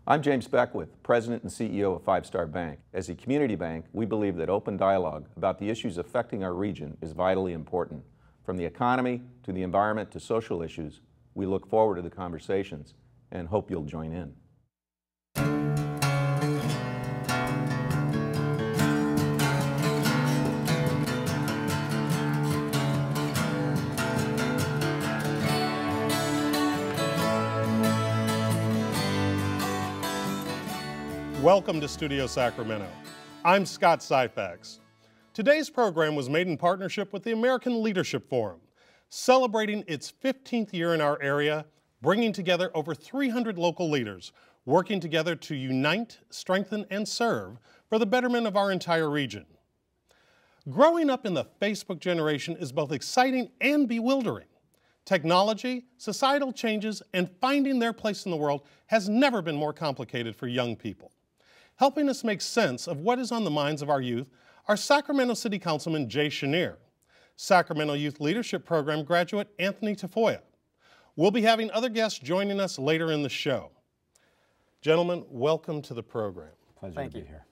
I'm James Beckwith, President and CEO of Five Star Bank. As a community bank, we believe that open dialogue about the issues affecting our region is vitally important. From the economy to the environment to social issues, we look forward to the conversations and hope you'll join in. Welcome to Studio Sacramento. I'm Scott Syfax. Today's program was made in partnership with the American Leadership Forum, celebrating its 15th year in our area, bringing together over 300 local leaders, working together to unite, strengthen, and serve for the betterment of our entire region. Growing up in the Facebook generation is both exciting and bewildering. Technology, societal changes, and finding their place in the world has never been more complicated for young people. Helping us make sense of what is on the minds of our youth are Sacramento City Councilman Jay Chenier, Sacramento Youth Leadership Program graduate Anthony Tafoya. We'll be having other guests joining us later in the show. Gentlemen, welcome to the program. Pleasure to be here.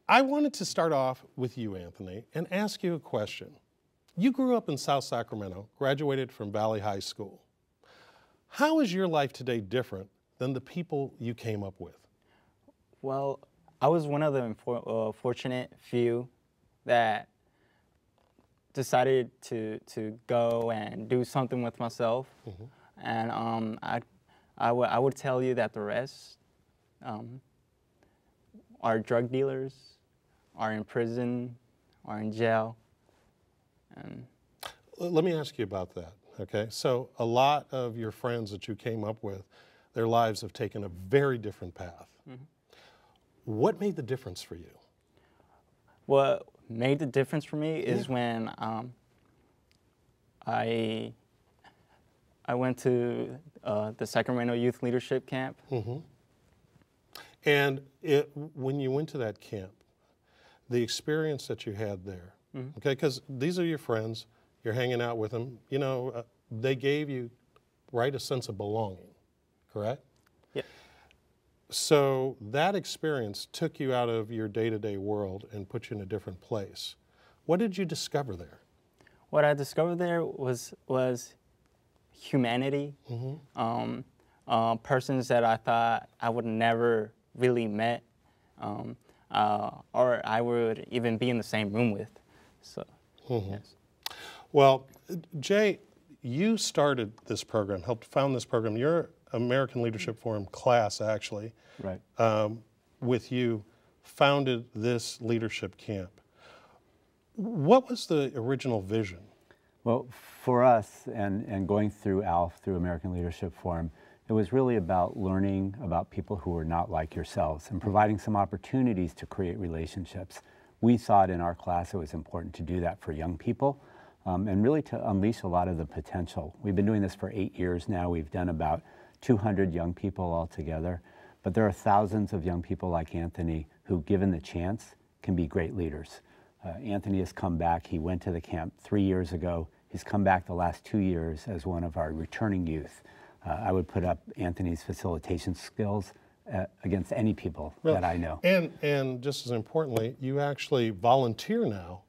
I wanted to start off with you, Anthony, and ask you a question. You grew up in South Sacramento, graduated from Valley High School. How is your life today different than the people you came up with? Well, I was one of the fortunate few that decided to go and do something with myself. Mm-hmm. And I would tell you that the rest are drug dealers, are in prison, are in jail. And let me ask you about that, okay? So a lot of your friends that you came up with, their lives have taken a very different path. Mm-hmm. What made the difference for you? What made the difference for me is when I went to the Sacramento Youth Leadership Camp. Mm-hmm. And when you went to that camp, the experience that you had there, mm-hmm. okay, because these are your friends, you're hanging out with them, you know, they gave you, right, a sense of belonging, correct? Yeah. So that experience took you out of your day-to-day world and put you in a different place. What did you discover there? What I discovered there was humanity. Mm-hmm. Persons that I thought I would never really met, or I would even be in the same room with. So, mm-hmm. Yes. Well, Jay, you started this program, helped found this program. Your American Leadership Forum class, actually, right, with you, founded this leadership camp. What was the original vision? Well, for us, and going through ALF, through American Leadership Forum, it was really about learning about people who were not like yourselves and providing some opportunities to create relationships. We thought in our class it was important to do that for young people and really to unleash a lot of the potential. We've been doing this for 8 years now. We've done about 200 young people altogether, but there are thousands of young people like Anthony who, given the chance, can be great leaders. Anthony has come back. He went to the camp 3 years ago. He's come back the last 2 years as one of our returning youth. I would put up Anthony's facilitation skills against any people that I know. And just as importantly, you actually volunteer now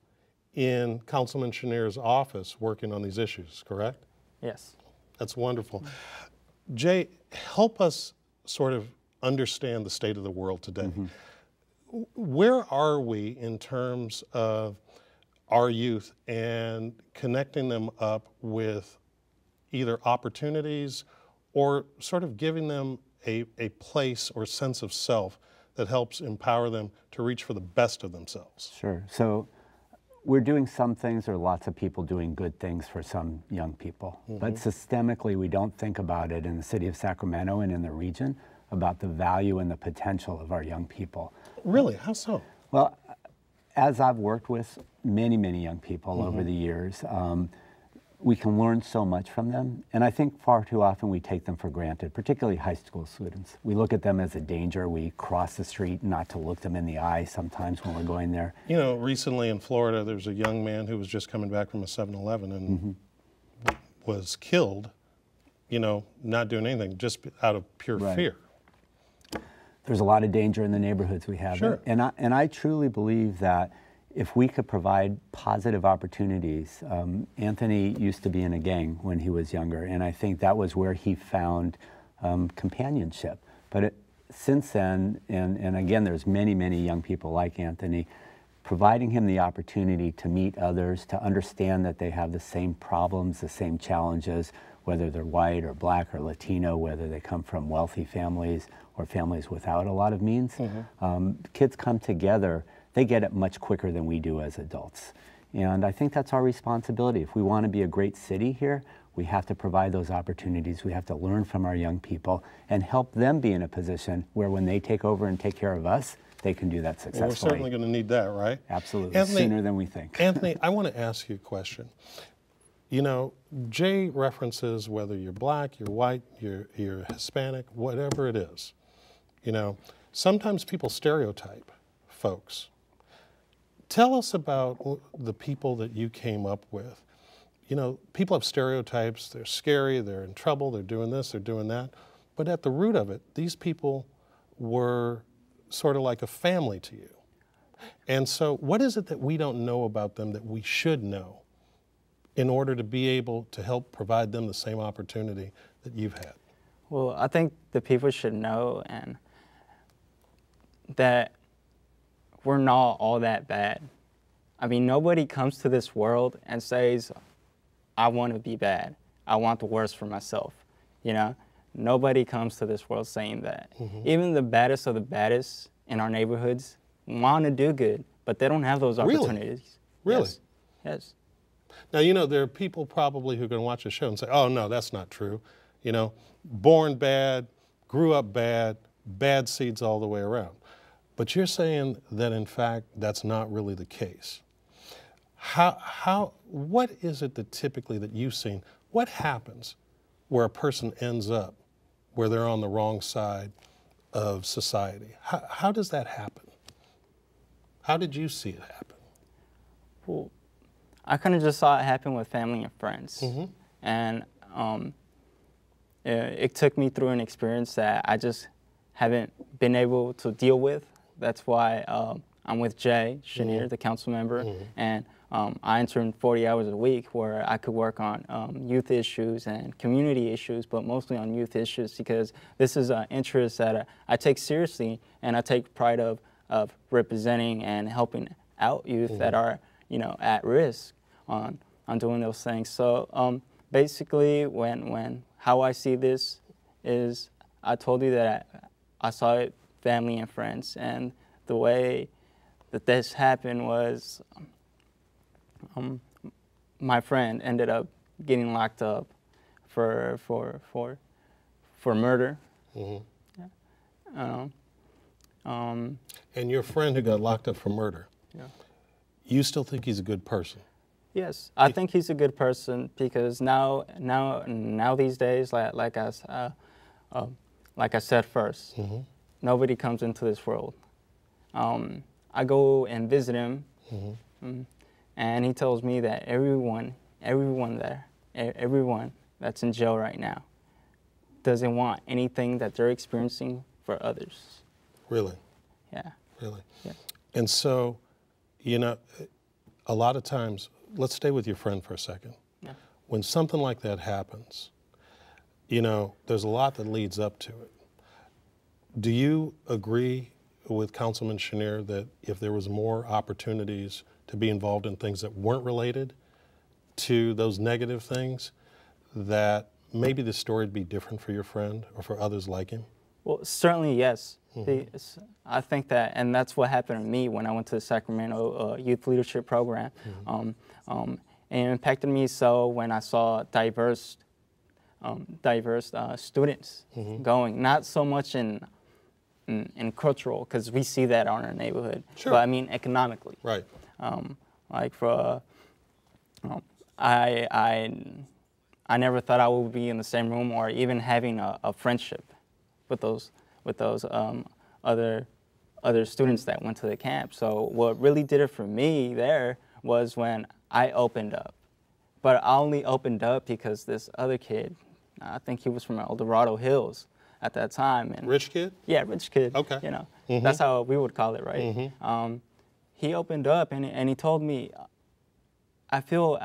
in Councilman Chenier's office working on these issues, correct? Yes. That's wonderful. Jay, help us sort of understand the state of the world today. Mm-hmm. Where are we in terms of our youth and connecting them up with either opportunities or sort of giving them a place or sense of self that helps empower them to reach for the best of themselves? Sure. So we're doing some things, there are lots of people doing good things for some young people. Mm-hmm. But systemically, we don't think about it in the city of Sacramento and in the region about the value and the potential of our young people. Really? How so? Well, as I've worked with many, many young people mm-hmm. over the years, we can learn so much from them. And I think far too often we take them for granted, particularly high school students. We look at them as a danger. We cross the street not to look them in the eye sometimes when we're going there. You know, recently in Florida, there's a young man who was just coming back from a 7-Eleven and mm-hmm. was killed, you know, not doing anything, just out of pure fear. there's a lot of danger in the neighborhoods we have. Sure. And I truly believe that if we could provide positive opportunities, Anthony used to be in a gang when he was younger, and I think that was where he found companionship. But since then, and again, there's many, many young people like Anthony, providing him the opportunity to meet others, to understand that they have the same problems, the same challenges, whether they're white or black or Latino, whether they come from wealthy families or families without a lot of means. Kids come together, they get it much quicker than we do as adults. And I think that's our responsibility. If we want to be a great city here, we have to provide those opportunities. We have to learn from our young people and help them be in a position where when they take over and take care of us, they can do that successfully. Well, we're certainly going to need that, right? Absolutely, Anthony, sooner than we think. Anthony, I want to ask you a question. You know, Jay references whether you're black, you're white, you're Hispanic, whatever it is. You know, sometimes people stereotype folks. Tell us about the people that you came up with. You know, people have stereotypes, they're scary, they're in trouble, they're doing this, they're doing that. But at the root of it, these people were sort of like a family to you. And so what is it that we don't know about them that we should know in order to be able to help provide them the same opportunity that you've had? Well, I think the people should know and that we're not all that bad. I mean, nobody comes to this world and says, I want to be bad. I want the worst for myself, you know? Nobody comes to this world saying that. Even the baddest of the baddest in our neighborhoods want to do good, but they don't have those opportunities. Really? Yes. Yes. Now, you know, there are people probably who are going to watch the show and say, oh, no, that's not true. You know, born bad, grew up bad, bad seeds all the way around. But you're saying that, in fact, that's not really the case. What is it that typically that you've seen? What happens where a person ends up where they're on the wrong side of society? How does that happen? How did you see it happen? Well, I kind of just saw it happen with family and friends. And it took me through an experience that I just haven't been able to deal with. That's why I'm with Jay Chenier, the council member, and I interned 40 hours a week where I could work on youth issues and community issues, but mostly on youth issues because this is an interest that I take seriously and I take pride of representing and helping out youth that are, you know, at risk on doing those things. So basically, how I see this is, I told you that I saw it family and friends, and the way that this happened was my friend ended up getting locked up for murder. And your friend who got locked up for murder, you still think he's a good person? Yes, I think he's a good person because now these days, like I said first, nobody comes into this world. I go and visit him, and he tells me that everyone that's in jail right now doesn't want anything that they're experiencing for others. Really? Yeah. Really? Yeah. And so, you know, a lot of times, let's stay with your friend for a second. Yeah. When something like that happens, you know, there's a lot that leads up to it. Do you agree with Councilman Chenier that if there was more opportunities to be involved in things that weren't related to those negative things, that maybe the story would be different for your friend or for others like him? Well, certainly yes. I think that, and that's what happened to me when I went to the Sacramento Youth Leadership Program. It impacted me so when I saw diverse students going, not so much in cultural, because we see that in our neighborhood, but I mean economically. Right. Like for, I never thought I would be in the same room or even having a friendship with those other students that went to the camp. So what really did it for me there was when I opened up. But I only opened up because this other kid, I think he was from El Dorado Hills, at that time. And Rich kid? yeah, rich kid. Okay. You know, that's how we would call it, right? He opened up and he told me, I feel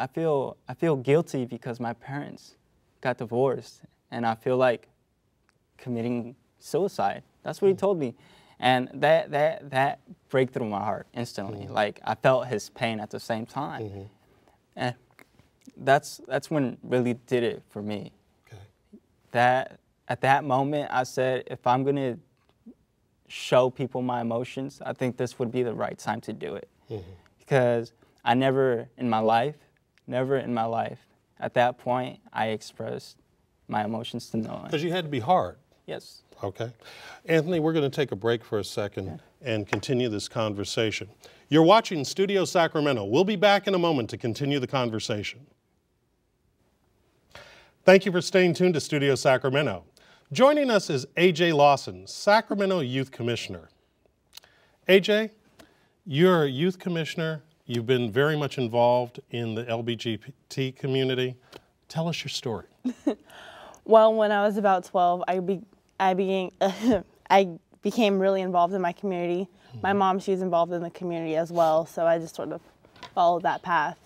guilty because my parents got divorced, and I feel like committing suicide. That's what he told me, and that broke through my heart instantly. Like, I felt his pain at the same time, and that's when really did it for me. Okay. That at that moment, I said, if I'm gonna show people my emotions, I think this would be the right time to do it. Because I never in my life, at that point, I expressed my emotions to no one. Because you had to be hard. Yes. Okay. Anthony, we're going to take a break for a second and continue this conversation. You're watching Studio Sacramento. We'll be back in a moment to continue the conversation. Thank you for staying tuned to Studio Sacramento. Joining us is A.J. Lawson, Sacramento Youth Commissioner. A.J., you're a youth commissioner. You've been very much involved in the LGBT community. Tell us your story. Well, when I was about 12, I became really involved in my community. My mom, she was involved in the community as well, so I just sort of followed that path.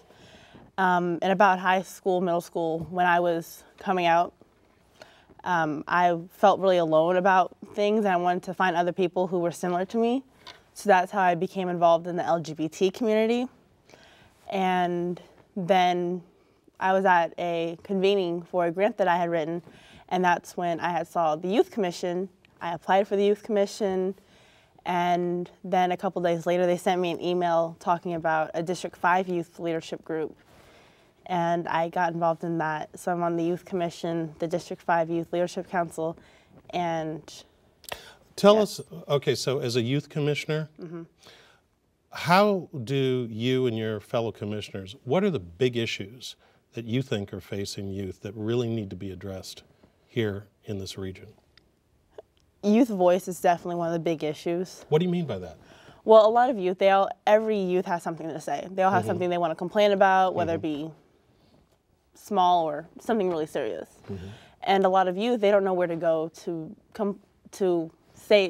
And about high school, middle school, when I was coming out, I felt really alone about things, and I wanted to find other people who were similar to me. So that's how I became involved in the LGBT community. And then I was at a convening for a grant that I had written, and that's when I had saw the Youth Commission. I applied for the Youth Commission, and then a couple days later they sent me an email talking about a District 5 youth leadership group. And I got involved in that. So I'm on the Youth Commission, the District 5 Youth Leadership Council, and Tell us, okay, so as a youth commissioner, how do you and your fellow commissioners, what are the big issues that you think are facing youth that really need to be addressed here in this region? youth voice is definitely one of the big issues. What do you mean by that? Well, a lot of youth, every youth has something to say. They all have something they want to complain about, whether it be small or something really serious. And a lot of youth, they don't know where to go to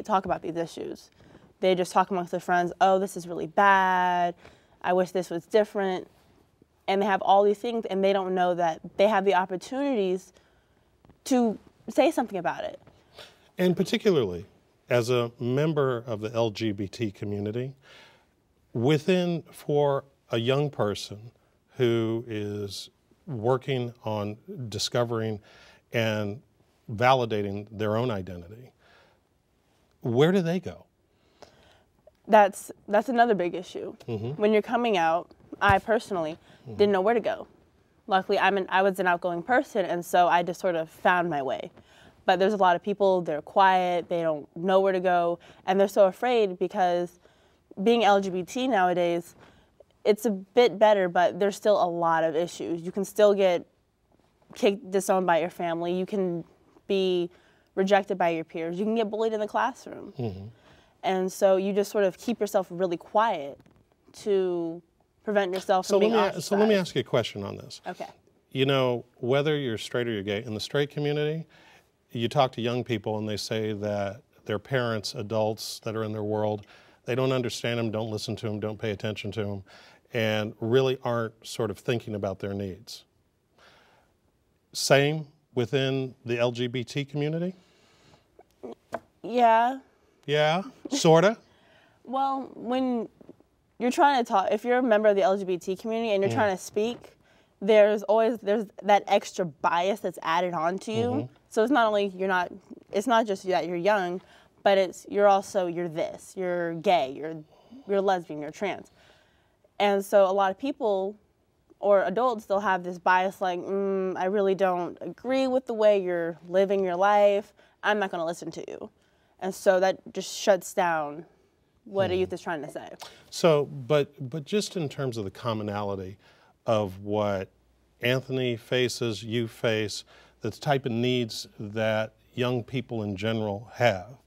talk about these issues. They just talk amongst their friends, oh, this is really bad, I wish this was different. And they have all these things, and they don't know that they have the opportunities to say something about it. And particularly, as a member of the LGBT community, for a young person who is working on discovering and validating their own identity, where do they go? That's another big issue. When you're coming out, I personally didn't know where to go. Luckily, I was an outgoing person, and so I just sort of found my way. But there's a lot of people, they're quiet, they don't know where to go, and they're so afraid because being LGBT nowadays, it's a bit better, but there's still a lot of issues. You can still get disowned by your family. You can be rejected by your peers. You can get bullied in the classroom. And so you just sort of keep yourself really quiet to prevent yourself from being ostracized. So let me ask you a question on this. Okay. You know, whether you're straight or you're gay, in the straight community, you talk to young people and they say that their parents, adults that are in their world, they don't understand them, don't listen to them, don't pay attention to them, and really aren't sort of thinking about their needs. Same within the LGBT community? Yeah. Yeah, sorta. Well, when you're trying to talk, if you're a member of the LGBT community and you're trying to speak, there's that extra bias that's added on to you. So it's not only it's not just that you're young, but you're this, you're gay, you're lesbian, you're trans. And so a lot of people or adults, they'll have this bias like, I really don't agree with the way you're living your life. I'm not going to listen to you. And so that just shuts down what a youth is trying to say. So, but just in terms of the commonality of what Anthony faces, you face, the type of needs that young people in general have,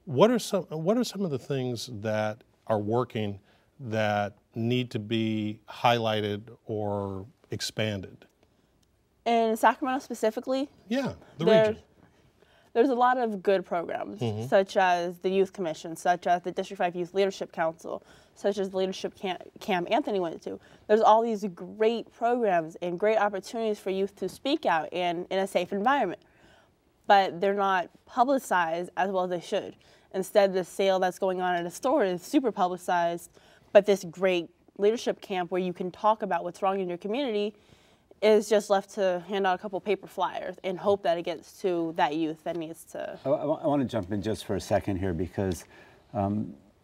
what are some of the things that are working that need to be highlighted or expanded? In Sacramento specifically? Yeah, the region. there's a lot of good programs, such as the Youth Commission, such as the District 5 Youth Leadership Council, such as the leadership camp Anthony went to. There's all these great programs and great opportunities for youth to speak out in a safe environment. But they're not publicized as well as they should. Instead, the sale that's going on at a store is super publicized, but this great leadership camp where you can talk about what's wrong in your community is just left to hand out a couple paper flyers and hope that it gets to that youth that needs to. I want to jump in just for a second here, because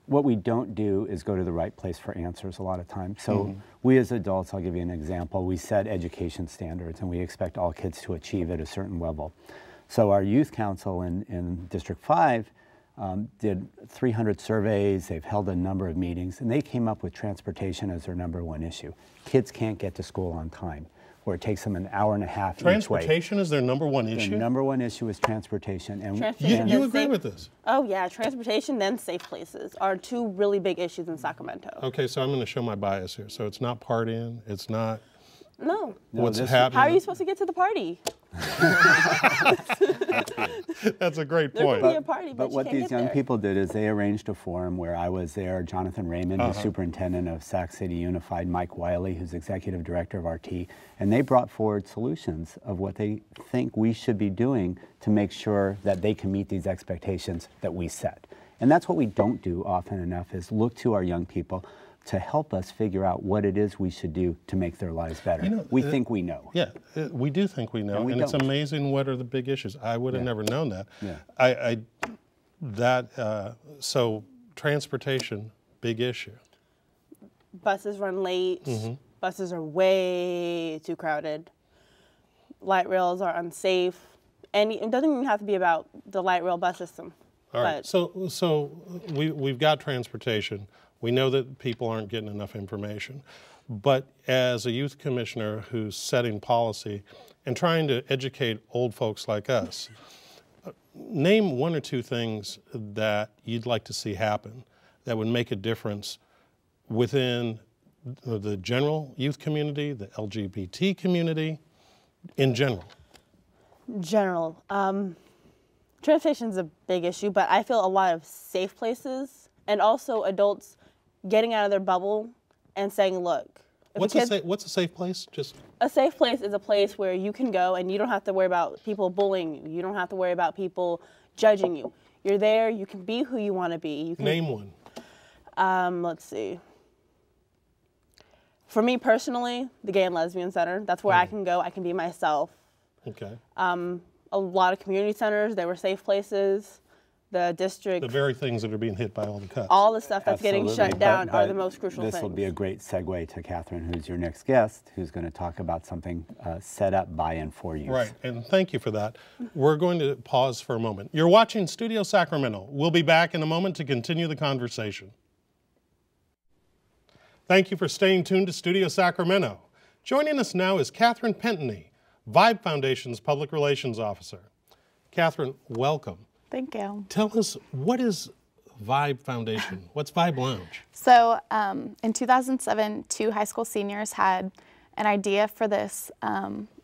what we don't do is go to the right place for answers a lot of times. So we as adults, I'll give you an example, we set education standards and we expect all kids to achieve at a certain level. So our youth council in District 5 did 300 surveys, they've held a number of meetings, and they came up with transportation as their #1 issue. Kids can't get to school on time, or it takes them an hour and a half each way. Transportation is their #1 issue? Their #1 issue is transportation. And You agree with this? Oh yeah, transportation then safe places are two really big issues in Sacramento. Okay, so I'm going to show my bias here. So it's not partying, it's not No. what's happening. How are you supposed to get to the party? That's a great There point. could be a party, but you what can't these get young there. people did is they arranged a forum where I was there, Jonathan Raymond, who's superintendent of Sac City Unified, Mike Wiley, who's executive director of RT, and they brought forward solutions of what they think we should be doing to make sure that they can meet these expectations that we set. And that's what we don't do often enough, is look to our young people to help us figure out what it is we should do to make their lives better. You know, we think we know. Yeah, we do think we know, and it's don't. amazing what are the big issues. I would have never known that. Yeah. So transportation, big issue. Buses run late. Buses are way too crowded. Light rails are unsafe. And it doesn't even have to be about the light rail bus system. All right, so we've got transportation. We know that people aren't getting enough information. But as a youth commissioner who's setting policy and trying to educate old folks like us, name 1 or 2 things that you'd like to see happen that would make a difference within the general youth community, the LGBT community, in general. Transportation's a big issue, but I feel a lot of safe places and also adults getting out of their bubble and saying, look. What's a safe place? A safe place is a place where you can go and you don't have to worry about people bullying you. You don't have to worry about people judging you. You're there, you can be who you want to be. You can, name one. Let's see. For me personally, the Gay and Lesbian Center. That's where I can go, I can be myself. Okay. A lot of community centers, they were safe places. The district. The very things that are being hit by all the cuts. All the stuff that's getting Absolutely. shut down But are the most crucial things. This will be a great segue to Catherine, who's your next guest, who's going to talk about something set up by and for youth. Right, and thank you for that. We're going to pause for a moment. You're watching Studio Sacramento. We'll be back in a moment to continue the conversation. Thank you for staying tuned to Studio Sacramento. Joining us now is Catherine Pentony, Vibe Foundation's Public Relations Officer. Catherine, welcome. Thank you. Tell us, what is Vibe Foundation? What's Vibe Lounge? So in 2007, 2 high school seniors had an idea for this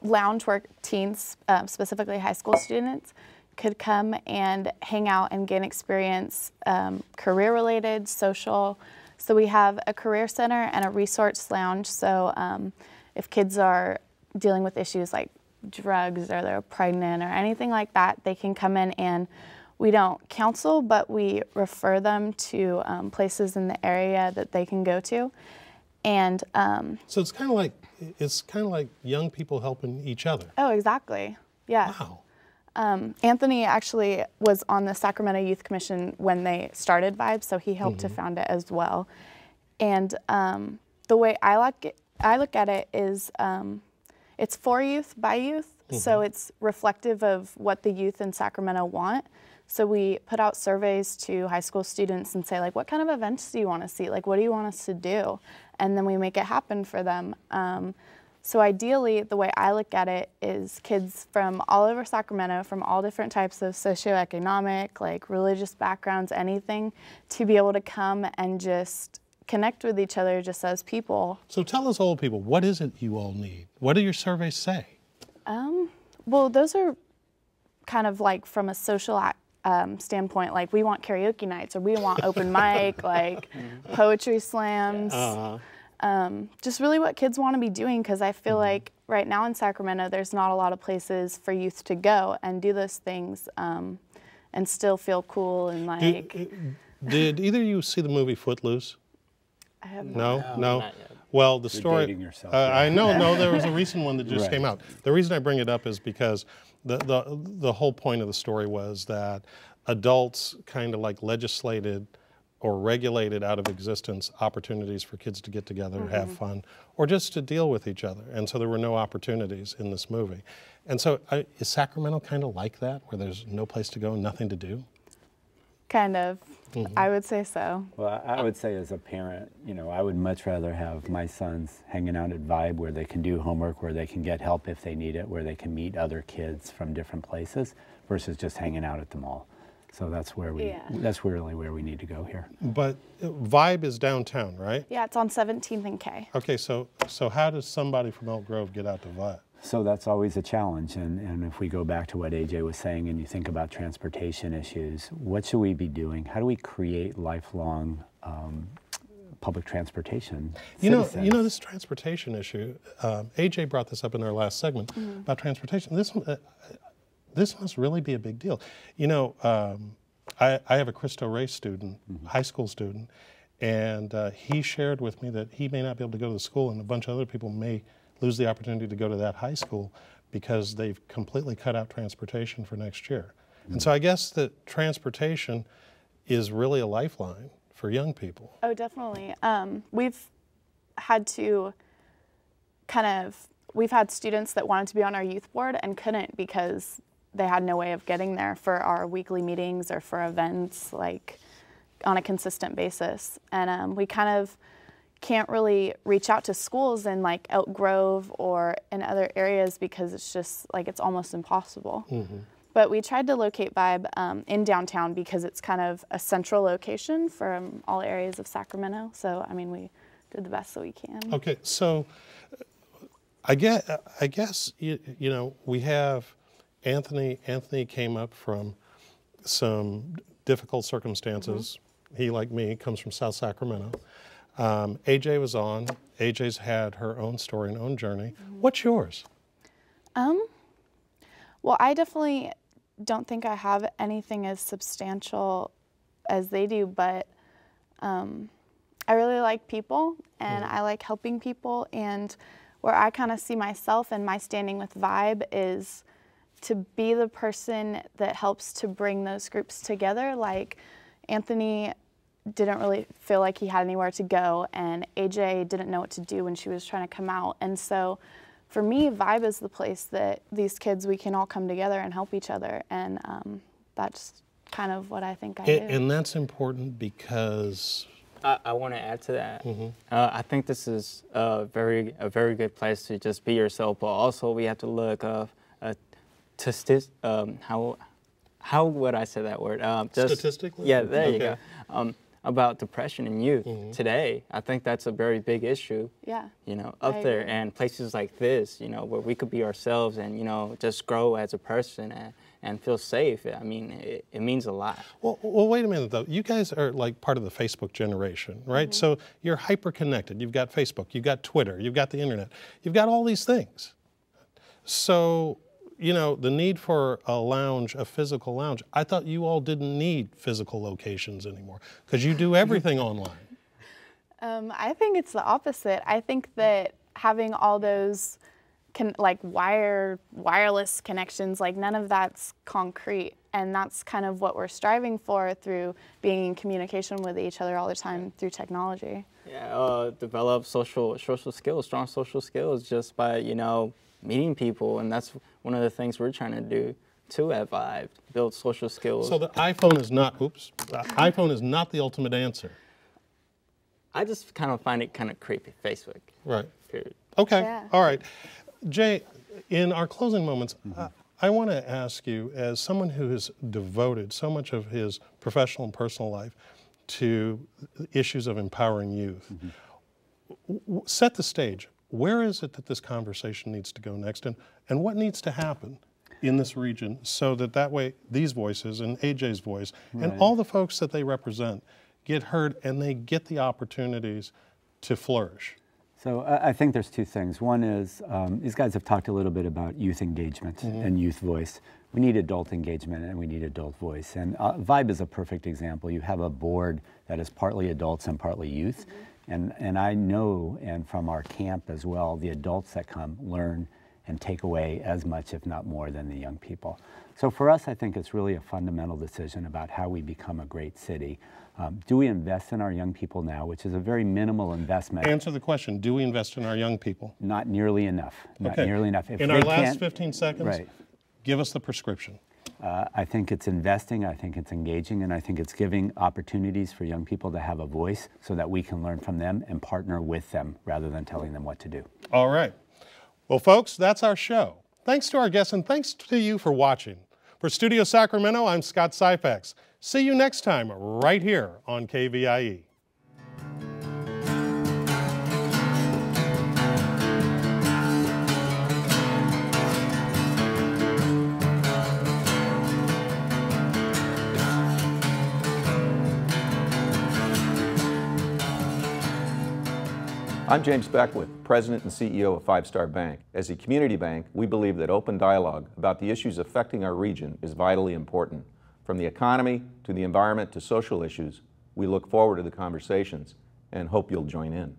lounge where teens, specifically high school students, could come and hang out and gain experience, career-related, social. So we have a career center and a resource lounge. So if kids are dealing with issues like drugs or they're pregnant or anything like that, they can come in, and we don't counsel, but we refer them to places in the area that they can go to. And so it's kind of like young people helping each other. Oh, exactly. Yeah. Wow. Anthony actually was on the Sacramento Youth Commission when they started Vibe, so he helped to found it as well. And the way I look at it is it's for youth by youth, so it's reflective of what the youth in Sacramento want. So we put out surveys to high school students and say, like, what kind of events do you want to see? Like, what do you want us to do? And then we make it happen for them. So ideally, the way I look at it is kids from all over Sacramento, from all different types of socioeconomic, like religious backgrounds, anything, to be able to come and just connect with each other just as people. So tell us, old people, what is it you all need? What do your surveys say? Well, those are kind of like from a social standpoint, like we want karaoke nights or we want open mic, like poetry slams. Just really what kids want to be doing, because I feel like right now in Sacramento there's not a lot of places for youth to go and do those things and still feel cool and like. Did either of you see the movie Footloose? I have No? Not yet. Well, the You're story. dating yourself, I know. No, there was a recent one that just Right. came out. The reason I bring it up is because the whole point of the story was that adults kind of like legislated or regulated out of existence opportunities for kids to get together, have fun, or just to deal with each other. And so there were no opportunities in this movie. And so is Sacramento kind of like that, where there's no place to go, nothing to do? Kind of. I would say so. Well, I would say as a parent, you know, I would much rather have my sons hanging out at Vibe, where they can do homework, where they can get help if they need it, where they can meet other kids from different places, versus just hanging out at the mall. So that's where that's really where we need to go here. But Vibe is downtown, right? Yeah, it's on 17th and K. Okay, so how does somebody from Elk Grove get out to Vibe? So that's always a challenge, and if we go back to what AJ was saying and you think about transportation issues, what should we be doing? How do we create lifelong public transportion citizens? You know this transportation issue, AJ brought this up in our last segment about transportation. This must really be a big deal. You know, I have a Cristo Rey student, high school student, and he shared with me that he may not be able to go to the school, and a bunch of other people may lose the opportunity to go to that high school because they've completely cut out transportation for next year. And so I guess that transportation is really a lifeline for young people. Oh, definitely. We've had students that wanted to be on our youth board and couldn't because they had no way of getting there for our weekly meetings or for events, like on a consistent basis. And we kind of can't really reach out to schools in like Elk Grove or in other areas because it's just like it's almost impossible. But we tried to locate Vibe in downtown because it's kind of a central location from all areas of Sacramento. So I mean, we did the best that we can. Okay, so I guess you know, we have Anthony. Anthony came up from some difficult circumstances. He, like me, comes from South Sacramento. AJ was on. AJ's had her own story and own journey. What's yours? Well, I definitely don't think I have anything as substantial as they do, but I really like people and I like helping people, and where I kind of see myself and my standing with Vibe is to be the person that helps to bring those groups together. Like Anthony didn't really feel like he had anywhere to go, and AJ didn't know what to do when she was trying to come out. And so for me, Vibe is the place that these kids, we can all come together and help each other. And that's kind of what I think I do. And that's important because I want to add to that. I think this is a very good place to just be yourself, but also we have to look how would I say that word? Statistically? Yeah, there you go. About depression in youth today. I think that's a very big issue. Yeah. You know, up there, and places like this, you know, where we could be ourselves and, you know, just grow as a person and feel safe. I mean, it means a lot. Well, wait a minute though. You guys are like part of the Facebook generation, right? So you're hyper connected. You've got Facebook, you've got Twitter, you've got the internet, you've got all these things. So, you know, the need for a lounge, a physical lounge, I thought you all didn't need physical locations anymore because you do everything online. I think it's the opposite. I think that having all those wireless connections, like none of that's concrete, and that's kind of what we're striving for through being in communication with each other all the time through technology. Yeah, develop social skills, strong social skills, just by, you know, meeting people, and that's one of the things we're trying to do too at Vibe, build social skills. So the iPhone is not, the iPhone is not the ultimate answer. I just kind of find it kind of creepy, Facebook. Right. Period. Okay, Yeah. all right. Jay, in our closing moments, I want to ask you, as someone who has devoted so much of his professional and personal life to issues of empowering youth, set the stage. Where is it that this conversation needs to go next, and what needs to happen? in this region, so that way these voices and AJ's voice and all the folks that they represent get heard and they get the opportunities to flourish. So I think there's two things. One is these guys have talked a little bit about youth engagement and youth voice. We need adult engagement and we need adult voice. And VIBE is a perfect example. You have a board that is partly adults and partly youth. And I know, and from our camp as well, the adults that come learn and take away as much, if not more, than the young people. So for us, I think it's really a fundamental decision about how we become a great city. Do we invest in our young people now, which is a very minimal investment? Answer the question, do we invest in our young people? Not nearly enough. Not nearly enough. If in our last 15 seconds, give us the prescription. I think it's investing, I think it's engaging, and I think it's giving opportunities for young people to have a voice so that we can learn from them and partner with them rather than telling them what to do. All right. Well, folks, that's our show. Thanks to our guests and thanks to you for watching. For Studio Sacramento, I'm Scott Syphax. See you next time right here on KVIE. I'm James Beckwith, President and CEO of 5 Star Bank. As a community bank, we believe that open dialogue about the issues affecting our region is vitally important. From the economy to the environment to social issues, we look forward to the conversations and hope you'll join in.